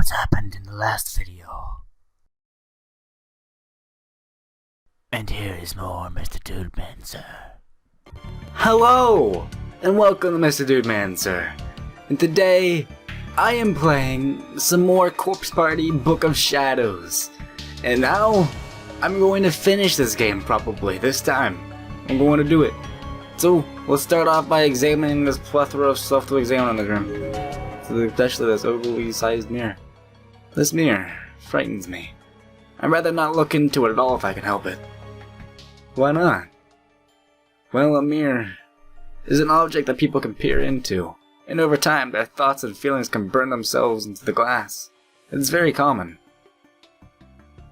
what's happened in the last video. And here is more MrDudeManSir. Hello, and welcome to MrDudeManSir. And today, I am playing some more Corpse Party Book of Shadows. And now, I'm going to finish this game probably, this time. I'm going to do it. So, let's start off by examining this plethora of stuff to examine in the room. Especially this overly sized mirror. This mirror frightens me. I'd rather not look into it at all if I can help it. Why not? Well, a mirror is an object that people can peer into, and over time their thoughts and feelings can burn themselves into the glass. It's very common.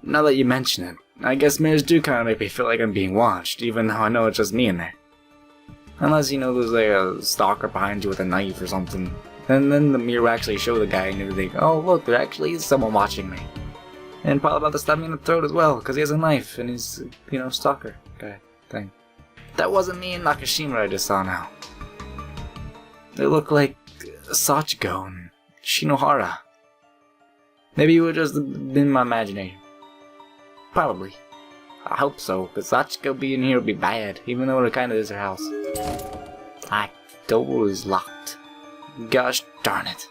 Now that you mention it, I guess mirrors do kind of make me feel like I'm being watched, even though I know it's just me in there. Unless, you know, there's like a stalker behind you with a knife or something. And then the mirror will actually show the guy and you think, oh look, there actually is someone watching me. And probably about to stab me in the throat as well, because he has a knife and he's, you know, stalker guy thing. That wasn't me in Nakashima I just saw now. They look like Sachiko and Shinohara. Maybe it would just been my imagination. Probably. I hope so, because Sachiko being here would be bad, even though it kinda is her house. My door is locked. Gosh darn it.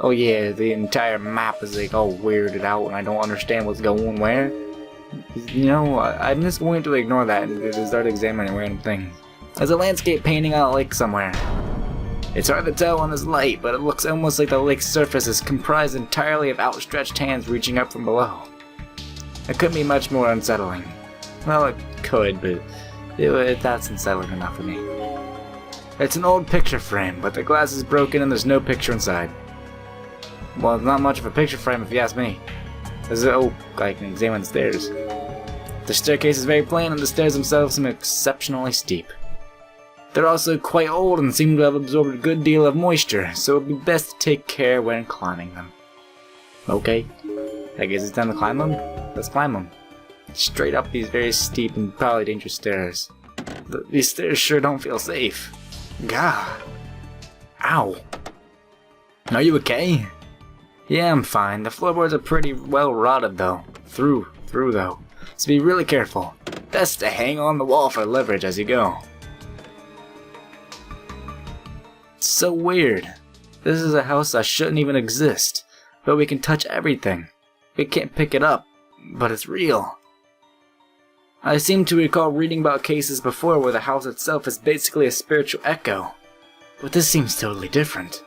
Oh yeah, the entire map is like all weirded out and I don't understand what's going where. You know, I'm just going to ignore that and just start examining random things. There's a landscape painting on a lake somewhere. It's hard to tell on this light, but it looks almost like the lake's surface is comprised entirely of outstretched hands reaching up from below. It couldn't be much more unsettling. Well, it could, but that's unsettling enough for me. It's an old picture frame, but the glass is broken and there's no picture inside. Well, it's not much of a picture frame if you ask me. Oh, I can examine the stairs. The staircase is very plain and the stairs themselves seem exceptionally steep. They're also quite old and seem to have absorbed a good deal of moisture, so it would be best to take care when climbing them. Okay, I guess it's time to climb them? Let's climb them. Straight up these very steep and probably dangerous stairs. These stairs sure don't feel safe. Gah. Ow. Are you okay? Yeah, I'm fine. The floorboards are pretty well rotted though. Through though. So be really careful. Best to hang on the wall for leverage as you go. It's so weird. This is a house that shouldn't even exist. But we can touch everything. We can't pick it up. But it's real. I seem to recall reading about cases before where the house itself is basically a spiritual echo. But this seems totally different.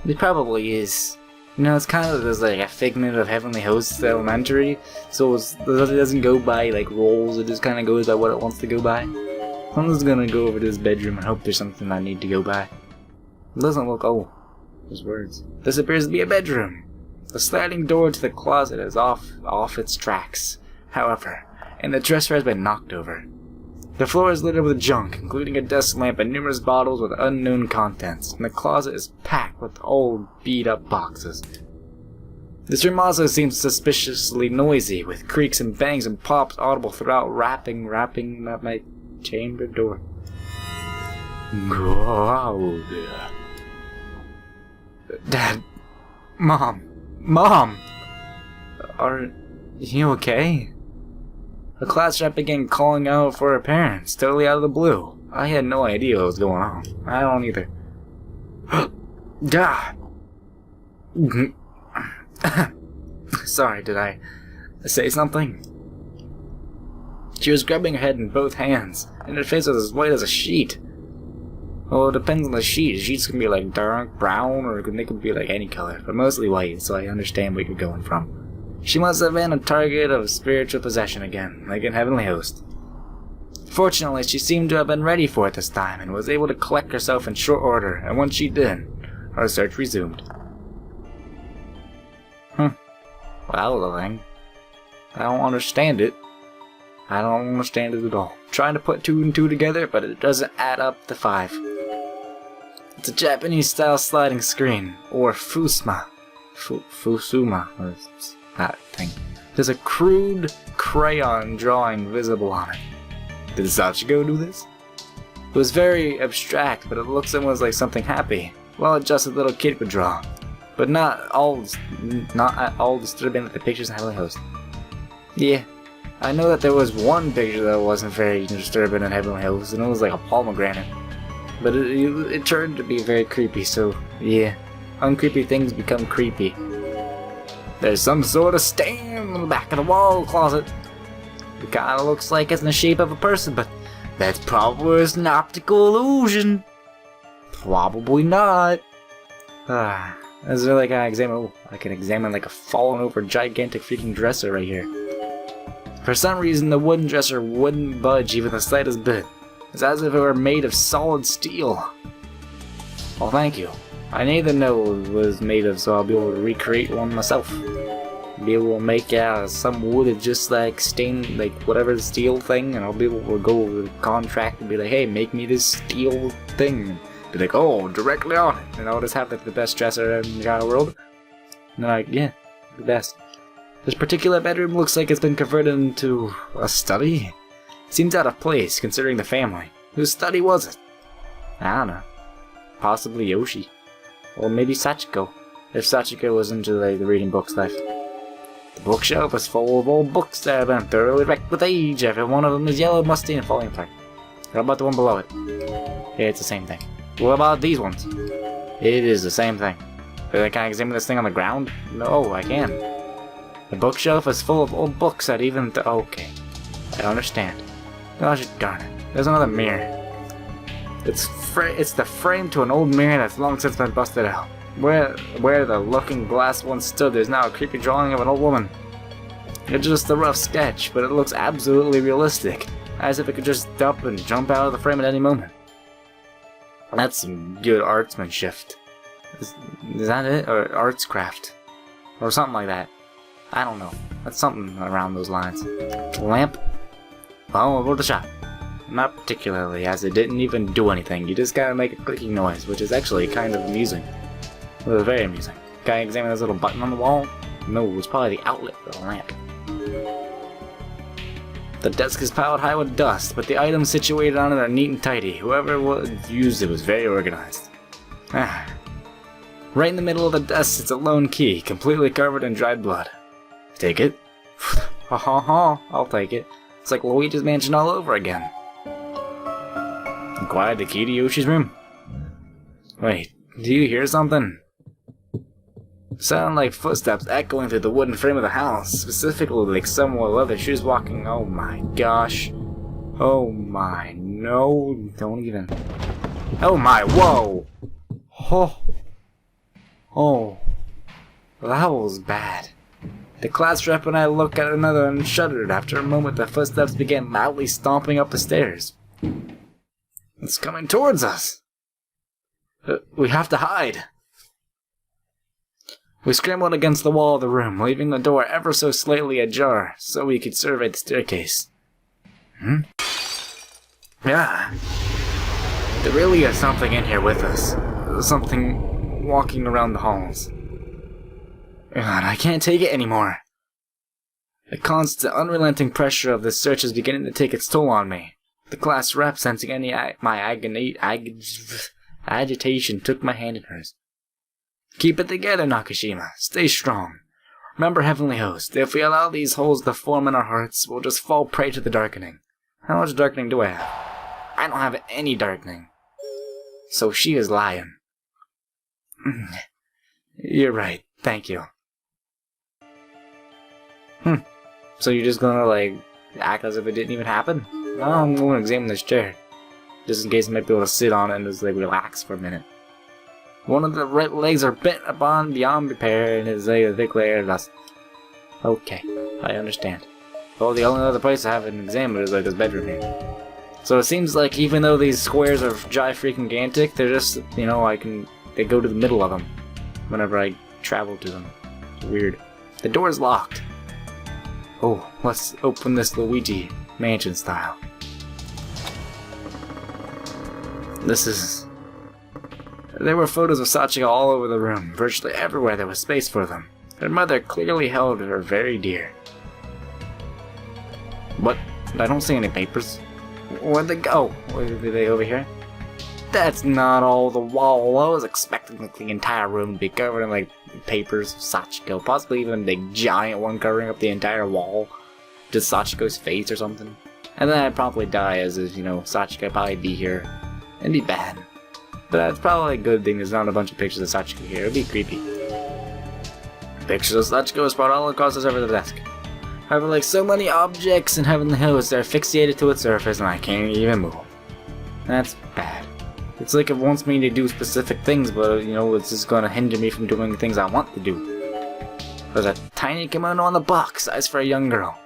It probably is. You know, it's kind of just like a figment of Heavenly Hosts Elementary, so it doesn't go by like roles, it just kind of goes by what it wants to go by. I'm just gonna go over to this bedroom and hope there's something I need to go by. It doesn't look, oh, there's words. This appears to be a bedroom. The sliding door to the closet is off its tracks, however, and the dresser has been knocked over. The floor is littered with junk, including a desk lamp and numerous bottles with unknown contents, and the closet is packed with old, beat-up boxes. This room also seems suspiciously noisy, with creaks and bangs and pops audible throughout, rapping at my chamber door. Go there. Dad, Mom, are you okay? The class rep began calling out for her parents, totally out of the blue. I had no idea what was going on. I don't either. Duh. Sorry, did I say something? She was grabbing her head in both hands, and her face was as white as a sheet. Well, it depends on the sheet. Sheets can be like dark brown, or they could be like any color, but mostly white, so I understand where you're going from. She must have been a target of spiritual possession again, like in Heavenly Host. Fortunately, she seemed to have been ready for it this time, and was able to collect herself in short order, and once she did, our search resumed. Well, then, I don't understand it. I don't understand it at all. Trying to put 2 and 2 together, but it doesn't add up to 5. It's a Japanese-style sliding screen, or fusuma, or that thing. There's a crude crayon drawing visible on it. Did Sachiko do this? It was very abstract, but it looks almost like something happy. Well-adjusted little kid would draw. but not at all disturbing like the pictures in Heavenly Host. Yeah, I know that there was one picture that wasn't very disturbing in Heavenly Host, and it was like a pomegranate. But it turned to be very creepy, so yeah. Uncreepy things become creepy. There's some sort of stain in the back of the wall closet. It kinda looks like it's in the shape of a person, but that's probably an optical illusion. Probably not. Is there like I can examine like a fallen over gigantic freaking dresser right here. For some reason the wooden dresser wouldn't budge even the slightest bit. It's as if it were made of solid steel. Well, thank you. I need to know what it was made of so I'll be able to recreate one myself. Be able to make some wood just like stained, like whatever the steel thing, and I'll be able to go with a contract and be like, hey, make me this steel thing. Be like, oh, directly on it, and I'll just have like, the best dresser in the entire world. And they're like, yeah, the best. This particular bedroom looks like it's been converted into a study. Seems out of place considering the family. Whose study was it? I don't know. Possibly Yoshi. Or maybe Sachiko. If Sachiko was into like, the reading books life. The bookshelf is full of old books that have been thoroughly wrecked with age. Every one of them is yellow, musty, and falling apart. What about the one below it? Yeah, it's the same thing. What about these ones? It is the same thing. Can I examine this thing on the ground? No, I can. The bookshelf is full of old books that even okay. I understand. Gosh darn it. There's another mirror. It's the frame to an old mirror that's long since been busted out. Where the looking glass once stood, there's now a creepy drawing of an old woman. It's just a rough sketch, but it looks absolutely realistic. As if it could just dump and jump out of the frame at any moment. That's some good artsmanship. Is that it? Or artscraft? Or something like that. I don't know. That's something around those lines. Lamp? Well, worth a shot. Not particularly, as it didn't even do anything. You just gotta make a clicking noise, which is actually kind of amusing. It was very amusing. Can I examine this little button on the wall? No, it's probably the outlet for the lamp. The desk is piled high with dust, but the items situated on it are neat and tidy. Whoever used it was very organized. Right in the middle of the desk sits a lone key, completely covered in dried blood. Take it? Ha ha ha, I'll take it. It's like Luigi's Mansion all over again. Acquired the key to Yoshi's room. Wait, do you hear something? Sound like footsteps echoing through the wooden frame of the house, specifically like someone with leather shoes walking. Oh my gosh. Oh my, no, don't even. Oh my, whoa! Oh, that was bad. The class rep and I looked at another and shuddered. After a moment, the footsteps began loudly stomping up the stairs. It's coming towards us. We have to hide. We scrambled against the wall of the room, leaving the door ever so slightly ajar, so we could survey the staircase. Yeah. There really is something in here with us. Something walking around the halls. God, I can't take it anymore. The constant, unrelenting pressure of this search is beginning to take its toll on me. The class rep, sensing my agitation, took my hand in hers. Keep it together, Nakashima. Stay strong. Remember, Heavenly Host, if we allow these holes to form in our hearts, we'll just fall prey to the darkening. How much darkening do I have? I don't have any darkening. So she is lying. You're right. Thank you. So you're just gonna, like, act as if it didn't even happen? No, I'm gonna examine this chair. Just in case I might be able to sit on it and just, like, relax for a minute. One of the right legs are bent upon beyond repair and is like a thick layer of dust. Okay, I understand. Well, the only other place I haven't examined is like this bedroom here. So it seems like even though these squares are freaking gigantic, they're just, you know, they go to the middle of them whenever I travel to them. It's weird. The door is locked. Oh, let's open this Luigi Mansion style. There were photos of Sachiko all over the room. Virtually everywhere there was space for them. Her mother clearly held her very dear. What? I don't see any papers. Where'd they go? Were they over here? That's not all the wall. I was expecting like, the entire room to be covered in like papers of Sachiko, possibly even a big giant one covering up the entire wall. Just Sachiko's face or something. And then I'd probably die as if, you know, Sachiko would probably be here. It'd be bad. But that's probably a good thing, there's not a bunch of pictures of Sachiko here. It'd be creepy. Pictures of Sachiko are spread all across over the desk. However, like so many objects in Heavenly Hills, they're fixated to its surface and I can't even move. That's bad. It's like it wants me to do specific things, but you know, it's just gonna hinder me from doing the things I want to do. There's a tiny kimono on the box, size for a young girl.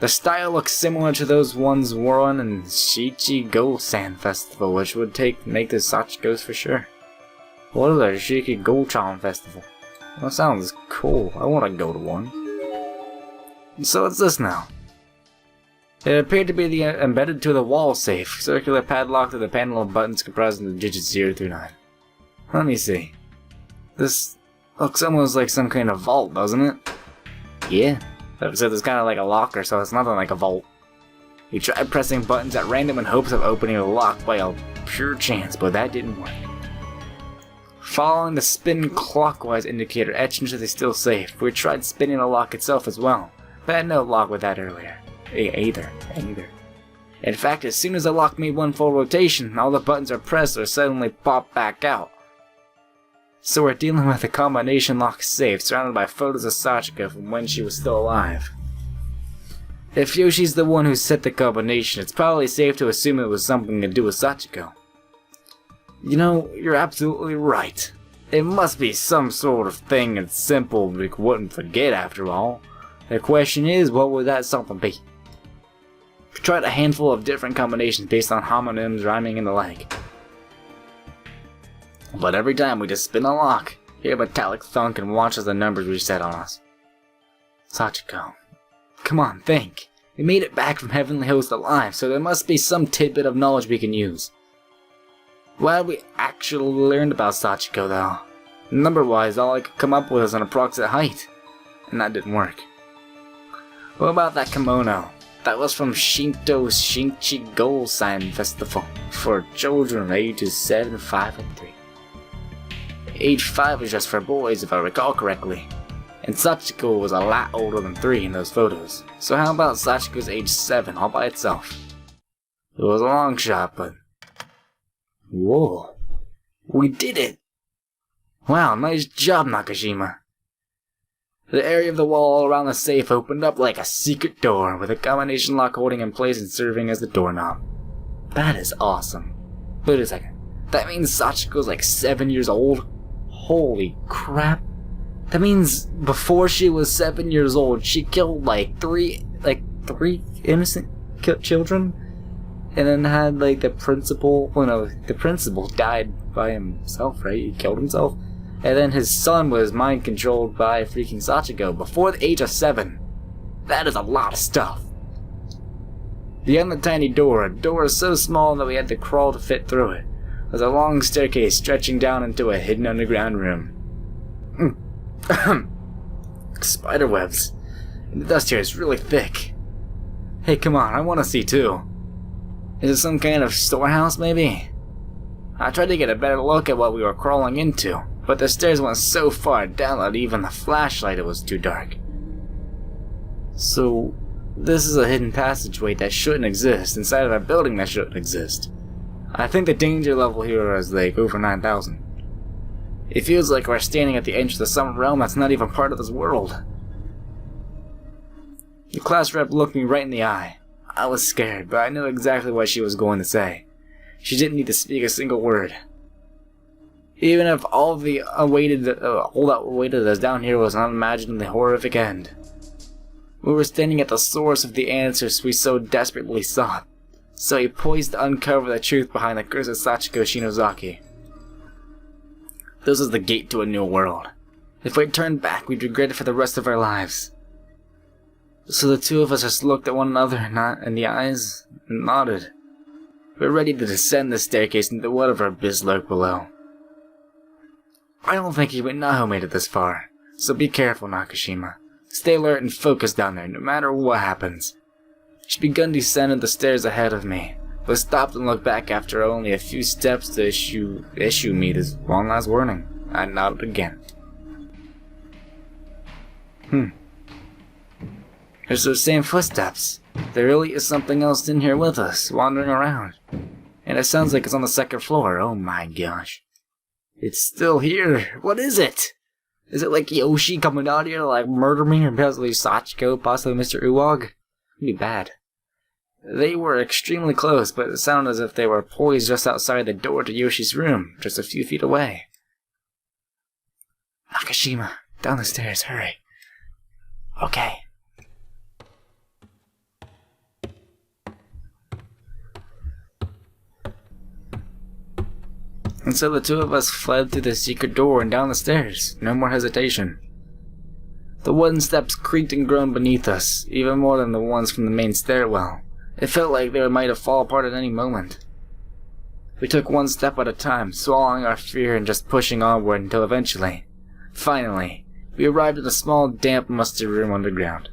The style looks similar to those ones worn in Shichi-Go-San Festival, which would make this Sachiko's for sure. What is a Shiki-Go-Chan Festival? That sounds cool. I want to go to one. So what's this now? It appeared to be the embedded to the wall safe, circular padlock with a panel of buttons comprising the digits 0 through 9. Let me see. This looks almost like some kind of vault, doesn't it? Yeah. Except it's kind of like a locker, so it's nothing like a vault. We tried pressing buttons at random in hopes of opening a lock by a pure chance, but that didn't work. Following the spin clockwise indicator etched into the steel safe, we tried spinning the lock itself as well, but had no luck with that earlier. Either. In fact, as soon as the lock made one full rotation, all the buttons are pressed or suddenly pop back out. So we're dealing with a combination lock safe surrounded by photos of Sachiko from when she was still alive. If Yoshi's the one who set the combination, it's probably safe to assume it was something to do with Sachiko. You know, you're absolutely right. It must be some sort of thing that's simple we wouldn't forget after all. The question is, what would that something be? We tried a handful of different combinations based on homonyms, rhyming, and the like. But every time we just spin a lock, hear a metallic thunk and watch as the numbers reset on us. Sachiko. Come on, think. We made it back from Heavenly Hills alive, so there must be some tidbit of knowledge we can use. What have we actually learned about Sachiko though? Number-wise, all I could come up with is an approximate height. And that didn't work. What about that kimono? That was from Shinto's Shichi-Go-San Festival for children ages 7, 5, and 3. Age 5 is just for boys if I recall correctly. And Sachiko was a lot older than 3 in those photos. So how about Sachiko's age 7 all by itself? It was a long shot, but... Whoa. We did it! Wow, nice job, Nakashima. The area of the wall all around the safe opened up like a secret door, with a combination lock holding in place and serving as the doorknob. That is awesome. Wait a second. That means Sachiko's like 7 years old? Holy crap. That means before she was 7 years old, she killed like three innocent children? And then had like the principal, well no, the principal died by himself, right? He killed himself. And then his son was mind controlled by freaking Sachiko before the age of 7. That is a lot of stuff. Beyond the tiny door, a door so small that we had to crawl to fit through it, was a long staircase stretching down into a hidden underground room. Spiderwebs. The dust here is really thick. Hey, come on, I want to see too. Is it some kind of storehouse, maybe? I tried to get a better look at what we were crawling into, but the stairs went so far down that even the flashlight it was too dark. So, this is a hidden passageway that shouldn't exist inside of a building that shouldn't exist. I think the danger level here is like over 9,000. It feels like we're standing at the entrance of some realm that's not even part of this world. The class rep looked me right in the eye. I was scared, but I knew exactly what she was going to say. She didn't need to speak a single word. Even if all that awaited us down here was an unimaginably horrific end. We were standing at the source of the answers we so desperately sought, so he poised to uncover the truth behind the curse of Sachiko Shinozaki. This was the gate to a new world. If we turned back, we'd regret it for the rest of our lives. So the two of us just looked at one another in the eyes and nodded. We were ready to descend the staircase into whatever abyss lurked below. I don't think even Naho made it this far, so be careful, Nakashima. Stay alert and focused down there, no matter what happens. She'd begun descending the stairs ahead of me, but stopped and looked back after only a few steps to issue me this one last warning. I nodded again. There's those same footsteps. There really is something else in here with us, wandering around. And it sounds like it's on the second floor. Oh my gosh. It's still here. What is it? Is it like Yoshi coming out here to like murder me, or possibly Sachiko, possibly Mr. Uwag? It'd be bad. They were extremely close, but it sounded as if they were poised just outside the door to Yoshi's room, just a few feet away. Nakashima, down the stairs, hurry. Okay. And so the two of us fled through the secret door and down the stairs. No more hesitation. The wooden steps creaked and groaned beneath us, even more than the ones from the main stairwell. It felt like they might have fallen apart at any moment. We took one step at a time, swallowing our fear and just pushing onward until eventually, finally, we arrived at a small, damp, musty room underground.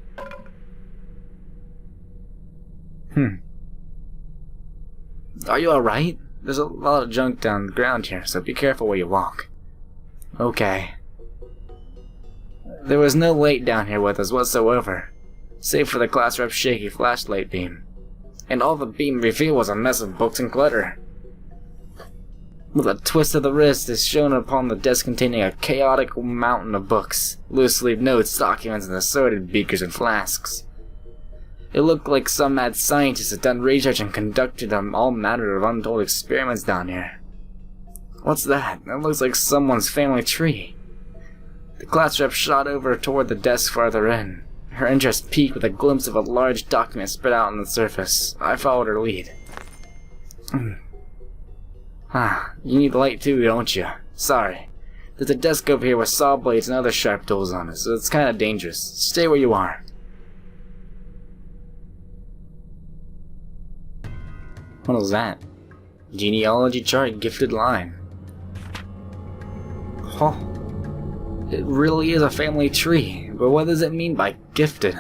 Are you alright? There's a lot of junk down the ground here, so be careful where you walk. Okay. There was no light down here with us whatsoever, save for the class rep's shaky flashlight beam. And all the beam revealed was a mess of books and clutter. With a twist of the wrist is shown upon the desk containing a chaotic mountain of books, loose-leaf notes, documents, and assorted beakers and flasks. It looked like some mad scientist had done research and conducted all manner of untold experiments down here. What's that? That looks like someone's family tree. The class rep shot over toward the desk farther in. Her interest piqued with a glimpse of a large document spread out on the surface. I followed her lead. You need light too, don't you? Sorry. There's a desk over here with saw blades and other sharp tools on it, so it's kind of dangerous. Stay where you are. What was that? Genealogy chart gifted line. Huh. It really is a family tree, but what does it mean by gifted?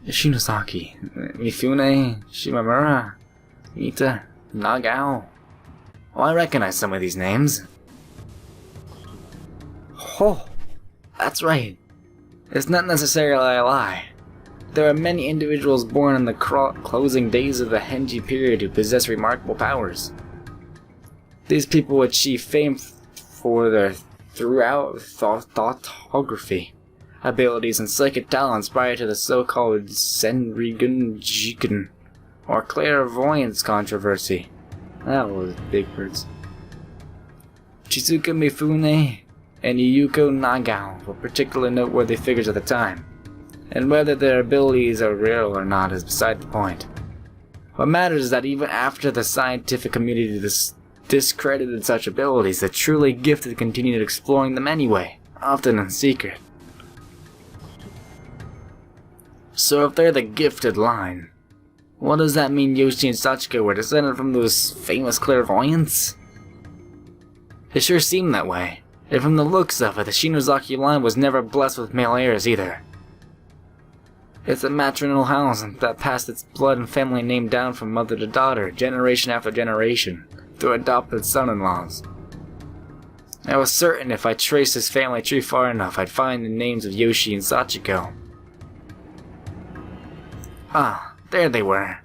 Shinozaki, Mifune, Shimamura, Mita, Nagao. Well, I recognize some of these names. Oh, that's right. It's not necessarily a lie. There are many individuals born in the closing days of the Henji period who possess remarkable powers. These people achieve fame for their throughout thoughtography abilities and psychic talents prior to the so-called Senrigun Jigen, or clairvoyance controversy. That was big words. Shizuka Mifune and Yuko Nagao were particularly noteworthy figures at the time, and whether their abilities are real or not is beside the point. What matters is that even after the scientific community discredited such abilities, the truly gifted continued exploring them anyway, often in secret. So if they're the gifted line, what does that mean Yoshi and Sachiko were descended from those famous clairvoyants? It sure seemed that way, and from the looks of it, the Shinozaki line was never blessed with male heirs either. It's a maternal house that passed its blood and family name down from mother to daughter, generation after generation, through adopted son-in-laws. I was certain if I traced this family tree far enough, I'd find the names of Yoshi and Sachiko. Ah, there they were.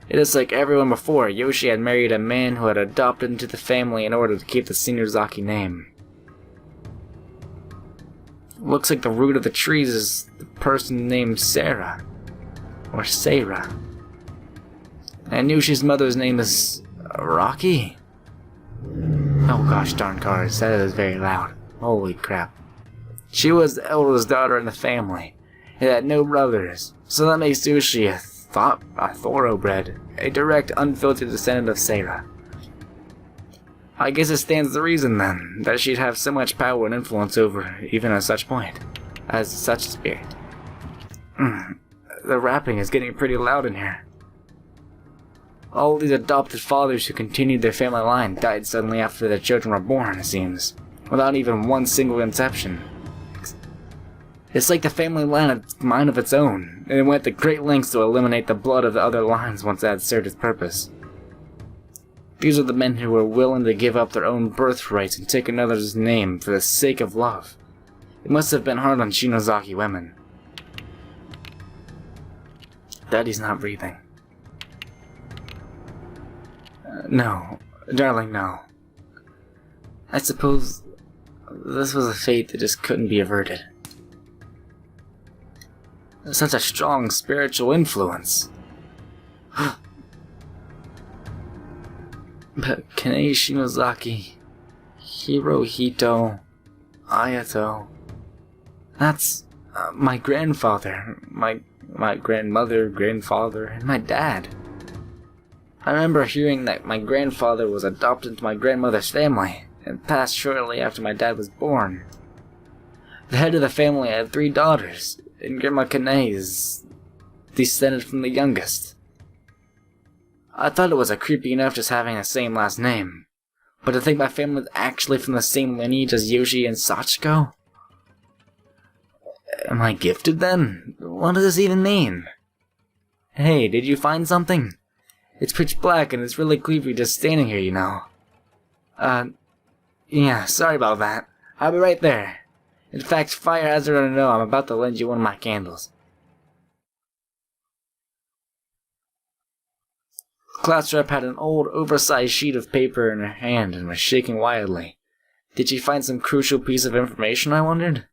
It is like everyone before, Yoshi had married a man who had adopted into the family in order to keep the Shinozaki name. Looks like the root of the trees is the person named Sarah. Or Sarah. And Yoshi's mother's name is Rocky? Oh gosh darn cars, that is very loud. Holy crap. She was the eldest daughter in the family. It had no brothers, so that makes Yoshi a thoroughbred, a direct unfiltered descendant of Sarah. I guess it stands to reason then, that she'd have so much power and influence over even at such point, as such a spirit. The rapping is getting pretty loud in here. All these adopted fathers who continued their family line died suddenly after their children were born, it seems, without even one single conception. It's like the family line had a mind of its own, and it went to great lengths to eliminate the blood of the other lines once it had served its purpose. These are the men who were willing to give up their own birthrights and take another's name for the sake of love. It must have been hard on Shinozaki women. Daddy's not breathing. No, darling, no. I suppose this was a fate that just couldn't be averted. Such a strong spiritual influence. But Kane Shinozaki, Hirohito, Ayato, that's my grandfather, my grandmother, grandfather, and my dad. I remember hearing that my grandfather was adopted into my grandmother's family and passed shortly after my dad was born. The head of the family had 3 daughters, and Grandma Kane is descended from the youngest. I thought it was creepy enough just having the same last name, but to think my family was actually from the same lineage as Yoshi and Sachiko? Am I gifted then? What does this even mean? Hey, did you find something? It's pitch black and it's really creepy just standing here, you know. Yeah, sorry about that. I'll be right there. In fact, fire hazard or no, I'm about to lend you one of my candles. Class rep had an old, oversized sheet of paper in her hand and was shaking wildly. Did she find some crucial piece of information, I wondered?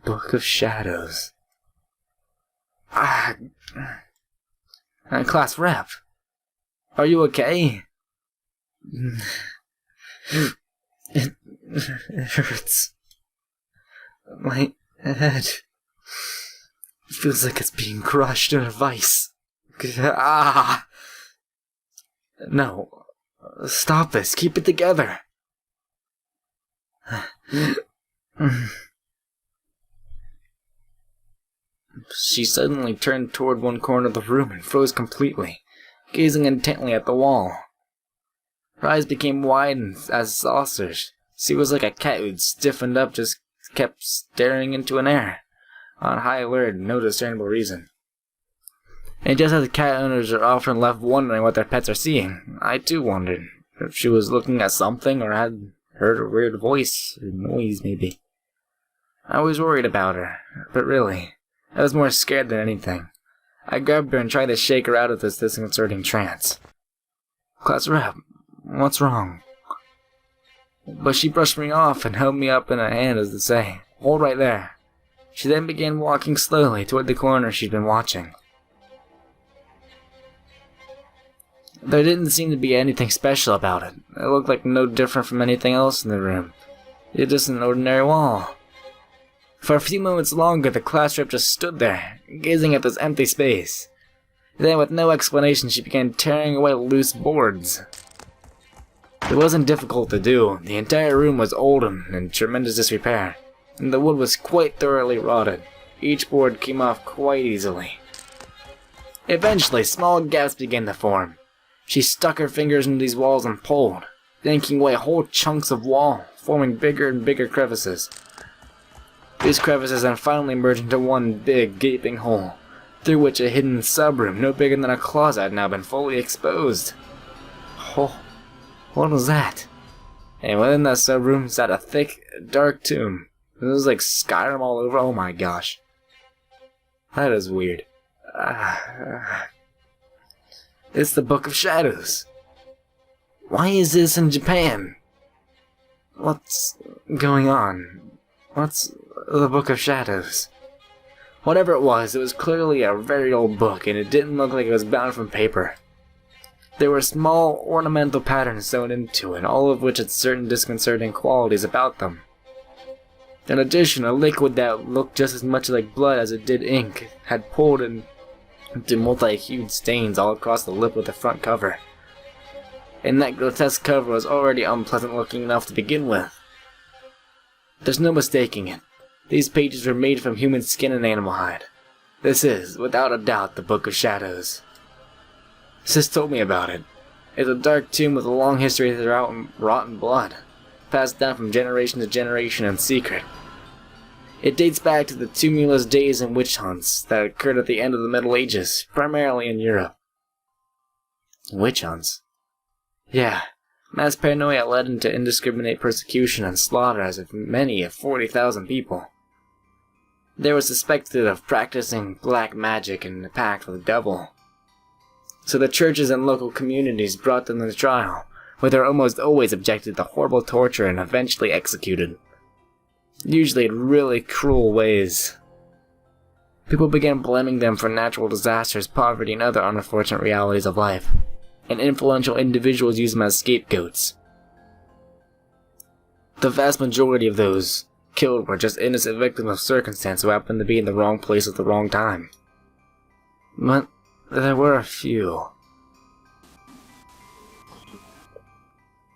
Book of Shadows. Class rep. Are you okay? It hurts. My head feels like it's being crushed in a vice. No. Stop this. Keep it together. She suddenly turned toward one corner of the room and froze completely, gazing intently at the wall. Her eyes became wide as saucers. She was like a cat who'd stiffened up, just kept staring into an air, on high alert and no discernible reason. And just as cat owners are often left wondering what their pets are seeing, I too wondered if she was looking at something or had heard a weird voice or noise, maybe. I was worried about her, but really, I was more scared than anything. I grabbed her and tried to shake her out of this disconcerting trance. Class rep, what's wrong? But she brushed me off and held me up in a hand as to say, hold right there. She then began walking slowly toward the corner she'd been watching. There didn't seem to be anything special about it. It looked like no different from anything else in the room. It was just an ordinary wall. For a few moments longer, the class rep just stood there, gazing at this empty space. Then, with no explanation, she began tearing away loose boards. It wasn't difficult to do. The entire room was old and in tremendous disrepair, and the wood was quite thoroughly rotted. Each board came off quite easily. Eventually, small gaps began to form. She stuck her fingers into these walls and pulled, yanking away whole chunks of wall, forming bigger and bigger crevices. These crevices then finally merged into one big, gaping hole, through which a hidden sub-room no bigger than a closet had now been fully exposed. Oh, what was that? And within that sub-room sat a thick, dark tomb. It was like Skyrim all over. Oh my gosh. That is weird. It's the Book of Shadows. Why is this in Japan? What's going on? What's the Book of Shadows? Whatever it was clearly a very old book, and it didn't look like it was bound from paper. There were small ornamental patterns sewn into it, all of which had certain disconcerting qualities about them. In addition, a liquid that looked just as much like blood as it did ink had pulled into multi-hued stains all across the lip of the front cover. And that grotesque cover was already unpleasant looking enough to begin with. There's no mistaking it. These pages were made from human skin and animal hide. This is, without a doubt, the Book of Shadows. Sis told me about it. It's a dark tomb with a long history throughout rotten blood, passed down from generation to generation in secret. It dates back to the tumultuous days and witch hunts that occurred at the end of the Middle Ages, primarily in Europe. Witch hunts? Yeah, mass paranoia led into indiscriminate persecution and slaughter as of many of 40,000 people. They were suspected of practicing black magic and a pact with the devil. So the churches and local communities brought them to trial, where they were almost always subjected to horrible torture and eventually executed. Usually in really cruel ways. People began blaming them for natural disasters, poverty, and other unfortunate realities of life, and influential individuals used them as scapegoats. The vast majority of those killed were just innocent victims of circumstance who happened to be in the wrong place at the wrong time. But there were a few.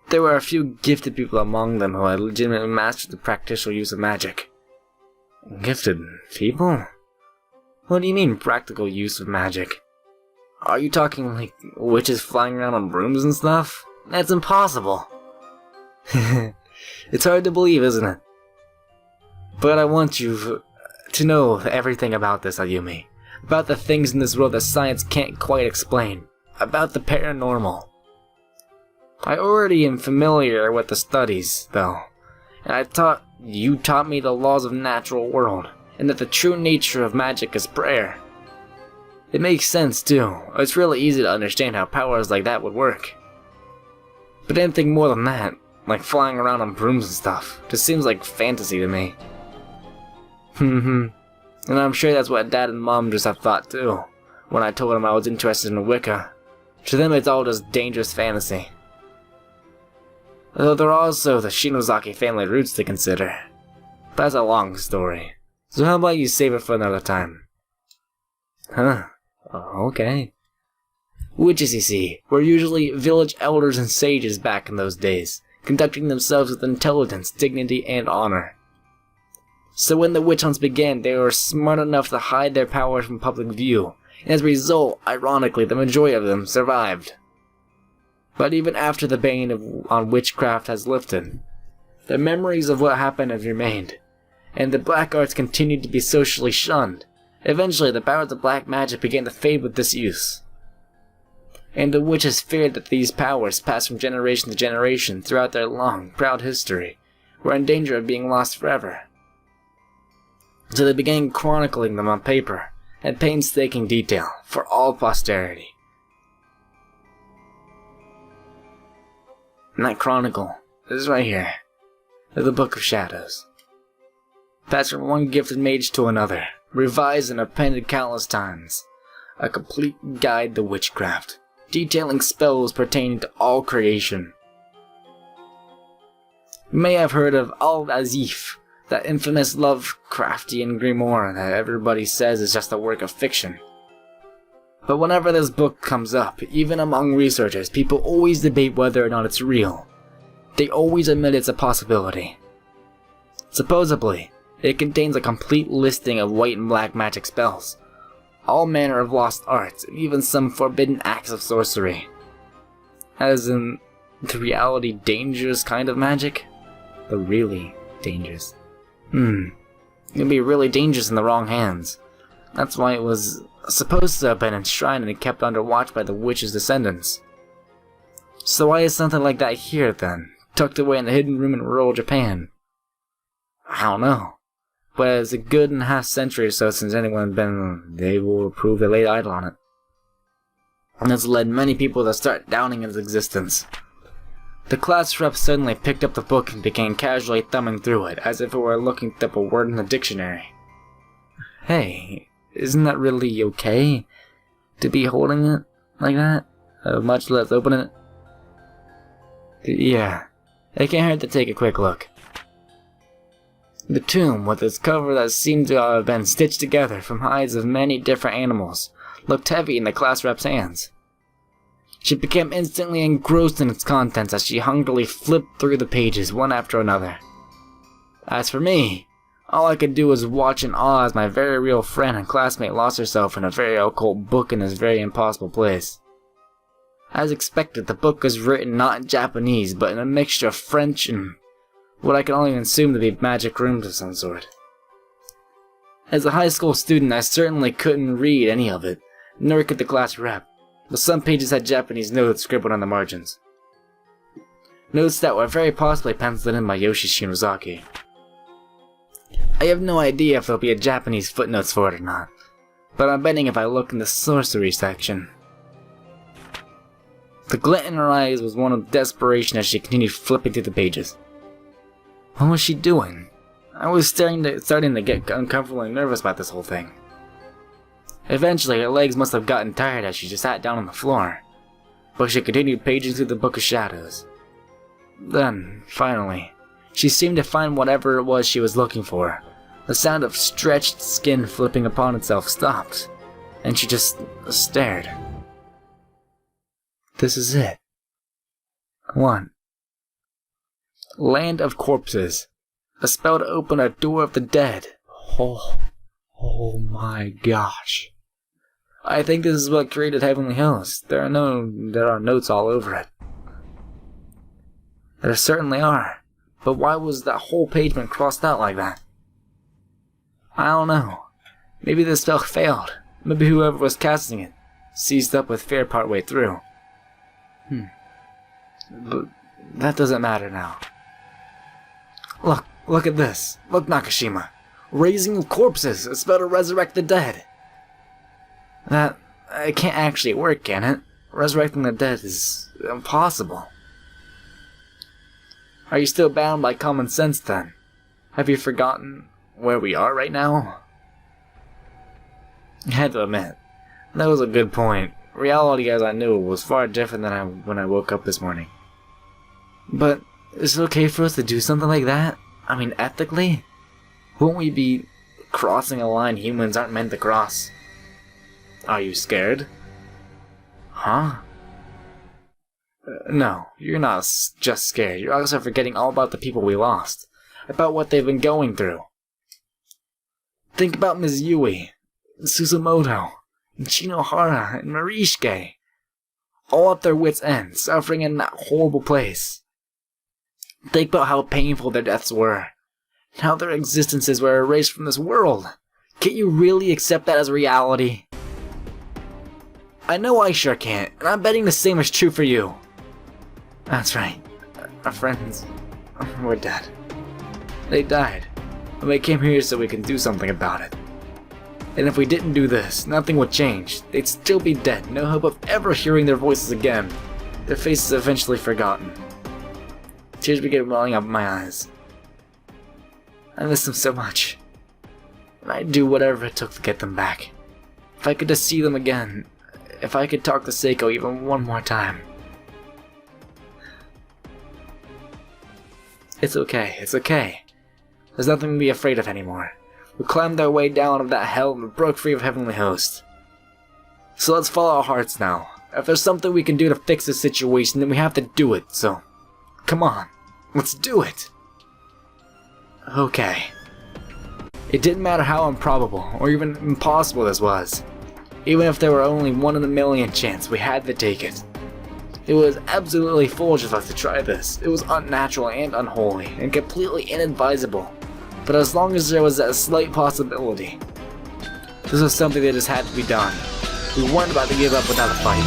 There were a few gifted people among them who had legitimately mastered the practical use of magic. Gifted people? What do you mean, practical use of magic? Are you talking like witches flying around on brooms and stuff? That's impossible. It's hard to believe, isn't it? But I want you to know everything about this, Ayumi. About the things in this world that science can't quite explain. About the paranormal. I already am familiar with the studies, though. And you taught me the laws of natural world, and that the true nature of magic is prayer. It makes sense, too. It's really easy to understand how powers like that would work. But anything more than that, like flying around on brooms and stuff, just seems like fantasy to me. And I'm sure that's what Dad and Mom just have thought too, when I told them I was interested in Wicca. To them it's all just dangerous fantasy. Though there are also the Shinozaki family roots to consider. But that's a long story. So how about you save it for another time? Huh. Okay. Witches, you see, were usually village elders and sages back in those days, conducting themselves with intelligence, dignity, and honor. So when the witch hunts began, they were smart enough to hide their powers from public view, and as a result, ironically, the majority of them survived. But even after the ban on witchcraft has lifted, the memories of what happened have remained, and the black arts continued to be socially shunned. Eventually, the powers of black magic began to fade with disuse. And the witches feared that these powers, passed from generation to generation throughout their long, proud history, were in danger of being lost forever. So they began chronicling them on paper, in painstaking detail, for all posterity. And that chronicle is right here, in the Book of Shadows. Passed from one gifted mage to another, revised and appended countless times. A complete guide to witchcraft, detailing spells pertaining to all creation. You may have heard of Al-Azif, that infamous Lovecraftian grimoire that everybody says is just a work of fiction. But whenever this book comes up, even among researchers, people always debate whether or not it's real. They always admit it's a possibility. Supposedly, it contains a complete listing of white and black magic spells, all manner of lost arts, and even some forbidden acts of sorcery. As in, the reality dangerous kind of magic? The really dangerous. It can be really dangerous in the wrong hands. That's why it was supposed to have been enshrined and kept under watch by the witch's descendants. So why is something like that here then, tucked away in the hidden room in rural Japan? I don't know. But it's a good and a half century or so since anyone had been able to prove they laid idol on it. And it's led many people to start doubting its existence. The class rep suddenly picked up the book and began casually thumbing through it, as if it were looking up a word in the dictionary. Hey, isn't that really okay? To be holding it like that? Much less opening it? Yeah, it can't hurt to take a quick look. The tomb, with its cover that seemed to have been stitched together from hides of many different animals, looked heavy in the class rep's hands. She became instantly engrossed in its contents as she hungrily flipped through the pages one after another. As for me, all I could do was watch in awe as my very real friend and classmate lost herself in a very occult book in this very impossible place. As expected, the book was written not in Japanese, but in a mixture of French and what I can only assume to be magic runes of some sort. As a high school student, I certainly couldn't read any of it, nor could the class rep. but some pages had Japanese notes scribbled on the margins. Notes that were very possibly penciled in by Yoshi Shinozaki. I have no idea if there'll be a Japanese footnotes for it or not, but I'm betting if I look in the sorcery section. The glint in her eyes was one of desperation as she continued flipping through the pages. What was she doing? I was starting to get uncomfortably nervous about this whole thing. Eventually, her legs must have gotten tired as she just sat down on the floor, but she continued paging through the Book of Shadows. Then, finally, she seemed to find whatever it was she was looking for. The sound of stretched skin flipping upon itself stopped, and she just stared. This is it. 1. Land of Corpses. A spell to open a door of the dead. Oh my gosh. I think this is what created Heavenly Hills. There are notes all over it. There certainly are. But why was that whole page been crossed out like that? I don't know. Maybe the spell failed. Maybe whoever was casting it seized up with fear partway through. But that doesn't matter now. Look at this. Look, Nakashima. Raising of corpses. A spell to resurrect the dead. It can't actually work, can it? Resurrecting the dead is impossible. Are you still bound by common sense then? Have you forgotten where we are right now? I had to admit, that was a good point. Reality as I knew it was far different than when I woke up this morning. But is it okay for us to do something like that? I mean, ethically? Won't we be crossing a line humans aren't meant to cross? Are you scared? Huh? No, you're not just scared. You're also forgetting all about the people we lost. About what they've been going through. Think about Ms. Yui, Suzumoto, and Shinohara, and Marishke. All at their wits' end, suffering in that horrible place. Think about how painful their deaths were. And how their existences were erased from this world. Can't you really accept that as reality? I know I sure can't, and I'm betting the same is true for you. That's right. Our friends were dead. They died, and we came here so we can do something about it. And if we didn't do this, nothing would change. They'd still be dead, no hope of ever hearing their voices again. Their faces eventually forgotten. Tears began welling up my eyes. I miss them so much. And I'd do whatever it took to get them back. If I could just see them again. If I could talk to Seiko even one more time. It's okay, it's okay. There's nothing to be afraid of anymore. We climbed our way down of that hell and broke free of Heavenly Host. So let's follow our hearts now. If there's something we can do to fix this situation, then we have to do it, so... Come on, let's do it! Okay. It didn't matter how improbable, or even impossible this was. Even if there were only 1 in a million chance, we had to take it. It was absolutely foolish of us to try this. It was unnatural and unholy, and completely inadvisable. But as long as there was that slight possibility, this was something that just had to be done. We weren't about to give up without a fight.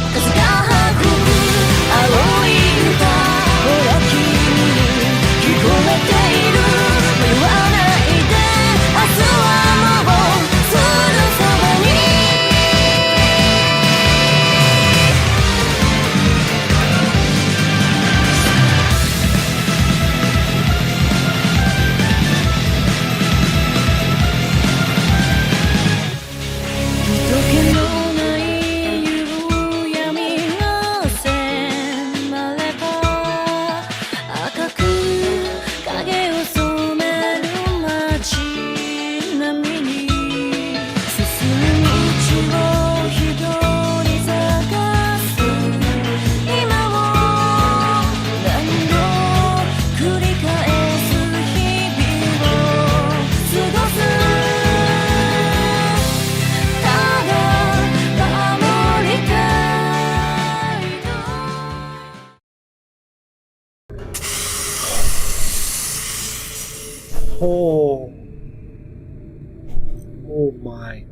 Oh my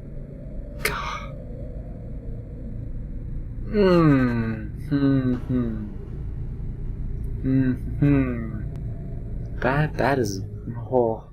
God. That is... Oh.